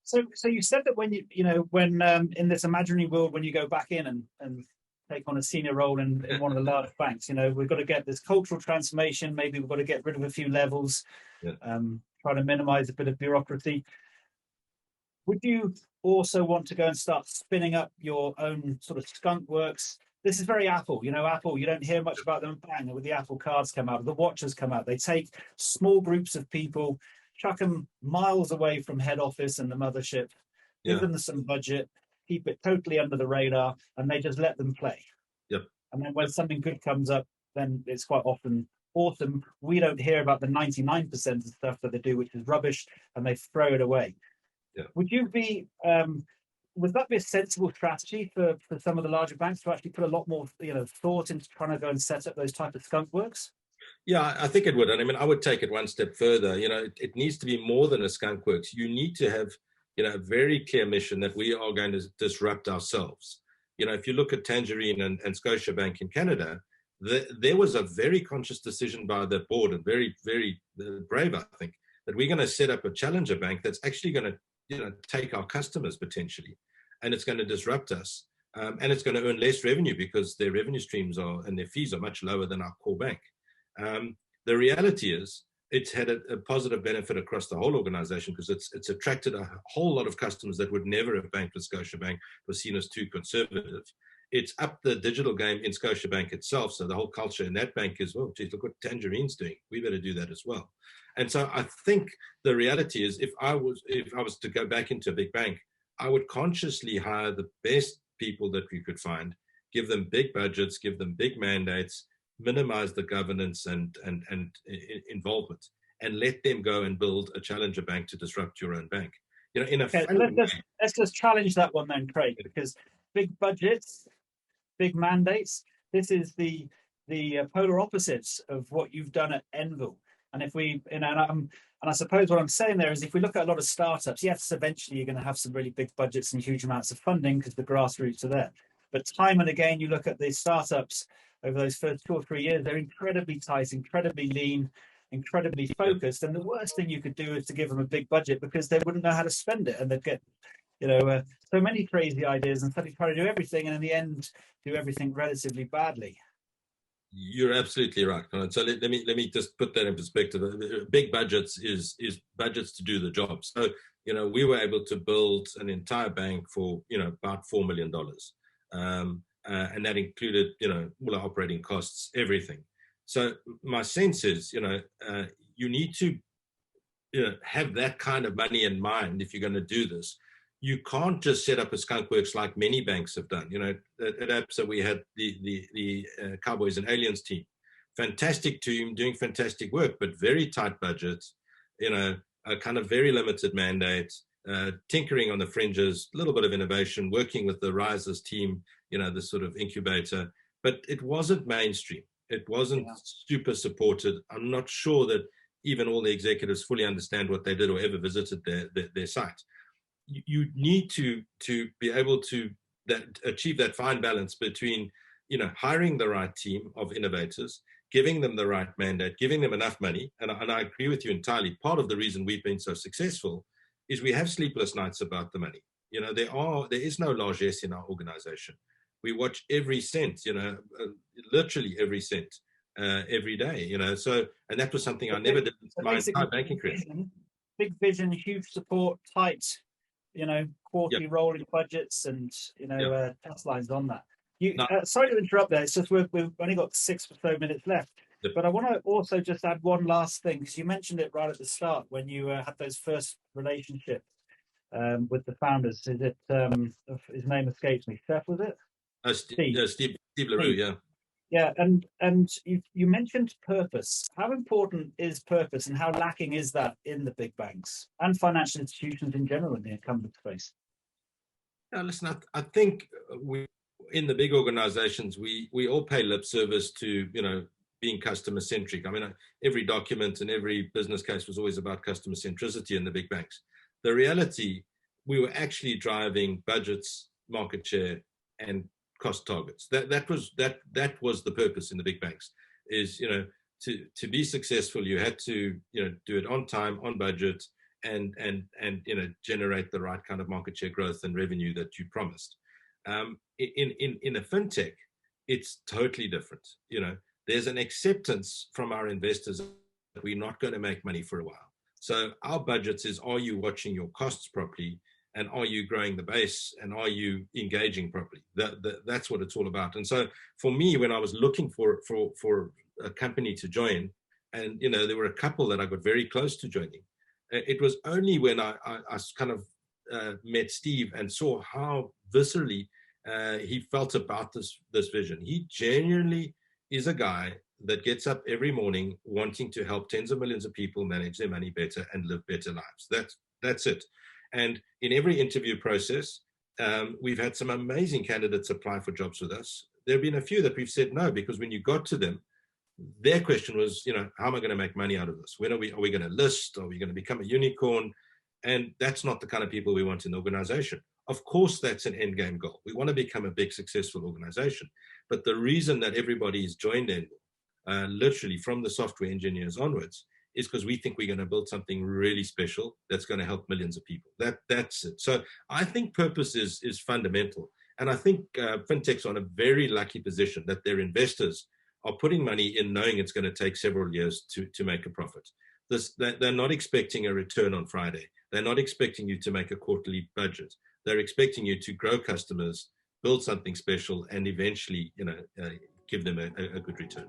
So you said that when when in this imaginary world, when you go back in and take on a senior role in one of the large banks, we've got to get this cultural transformation. Maybe we've got to get rid of a few levels, Yeah. try to minimize a bit of bureaucracy. Would you also want to go and start spinning up your own sort of skunk works? This is very Apple. Apple, you don't hear much about them. Bang, with the Apple cards come out, the watches come out. They take small groups of people, chuck them miles away from head office and the mothership, give them some budget, keep it totally under the radar, and they just let them play. Yep. And then when something good comes up, then it's quite often awesome. We don't hear about the 99% of stuff that they do, which is rubbish, and they throw it away. Yeah. Would that be a sensible strategy for some of the larger banks to actually put a lot more thought into trying to go and set up those type of skunk works? Yeah, I think it would. And I mean, I would take it one step further. It needs to be more than a skunk works. You need to have a very clear mission that we are going to disrupt ourselves. If you look at Tangerine and Scotiabank in Canada, there was a very conscious decision by the board, and very, very brave, I think, that we're going to set up a challenger bank that's actually going to take our customers potentially, and it's going to disrupt us, and it's going to earn less revenue because their revenue streams and their fees are much lower than our core bank. The reality is it's had a positive benefit across the whole organization because it's attracted a whole lot of customers that would never have banked with Scotiabank, was seen as too conservative. It's up the digital game in Scotiabank itself, so the whole culture in that bank is, well, geez, look what Tangerine's doing. We better do that as well. And so I think the reality is, if I was to go back into a big bank, I would consciously hire the best people that we could find, give them big budgets, give them big mandates, minimize the governance and involvement, and let them go and build a challenger bank to disrupt your own bank. Let's just challenge that one then, Craig, because big budgets, big mandates. This is the polar opposites of what you've done at Envil. And if we, and I suppose what I'm saying there is, if we look at a lot of startups, yes, eventually you're going to have some really big budgets and huge amounts of funding because the grassroots are there. But time and again, you look at these startups over those first 2 or 3 years, they're incredibly tight, incredibly lean, incredibly focused. And the worst thing you could do is to give them a big budget because they wouldn't know how to spend it. And they'd get, so many crazy ideas and suddenly try to do everything. And in the end, do everything relatively badly. You're absolutely right, Colin. So let me just put that in perspective. Big budgets is budgets to do the job. So we were able to build an entire bank for about $4 million, and that included all our operating costs, everything. So my sense is you need to have that kind of money in mind if you're going to do this. You can't just set up a skunk works like many banks have done. At ABSA we had the Cowboys and Aliens team, fantastic team doing fantastic work, but very tight budgets, a kind of very limited mandate, tinkering on the fringes, a little bit of innovation, working with the Risers team, the sort of incubator, but it wasn't mainstream. It wasn't super supported. I'm not sure that even all the executives fully understand what they did or ever visited their site. You need to be able to achieve that fine balance between, hiring the right team of innovators, giving them the right mandate, giving them enough money. And I agree with you entirely. Part of the reason we've been so successful is we have sleepless nights about the money. There is no largesse in our organization. We watch every cent, literally every cent, every day, So, and that was something I never did in my entire banking career. Big vision, huge support, tight, quarterly rolling budgets, and test lines on that. Sorry to interrupt there. It's just we've only got 6 or so minutes left. Yep. But I want to also just add one last thing, because you mentioned it right at the start when you had those first relationships with the founders. Is it his name escapes me? Seth, was it? Steve LaRue, yeah. Yeah, and you mentioned purpose. How important is purpose, and how lacking is that in the big banks and financial institutions in general in the incumbent space? Now, listen, I think we in the big organizations we all pay lip service to being customer centric. I mean, every document and every business case was always about customer centricity in the big banks. The reality, we were actually driving budgets, market share, and cost targets. That was the purpose in the big banks. Is to be successful, you had to do it on time, on budget, and generate the right kind of market share growth and revenue that you promised. In a fintech, it's totally different. There's an acceptance from our investors that we're not going to make money for a while. So our budgets is, are you watching your costs properly? And are you growing the base? And are you engaging properly? That's what it's all about. And so for me, when I was looking for a company to join, and there were a couple that I got very close to joining, it was only when I kind of met Steve and saw how viscerally he felt about this vision. He genuinely is a guy that gets up every morning wanting to help tens of millions of people manage their money better and live better lives. That's it. And in every interview process, we've had some amazing candidates apply for jobs with us. There have been a few that we've said no, because when you got to them, their question was, how am I going to make money out of this? When are we going to list? Are we going to become a unicorn? And that's not the kind of people we want in the organization. Of course, that's an end game goal. We want to become a big, successful organization. But the reason that everybody has joined Envil, literally from the software engineers onwards, is because we think we're going to build something really special that's going to help millions of people. That's it. So I think purpose is fundamental. And I think fintechs are in a very lucky position that their investors are putting money in knowing it's going to take several years to make a profit. They're not expecting a return on Friday. They're not expecting you to make a quarterly budget. They're expecting you to grow customers, build something special, and eventually, give them a good return.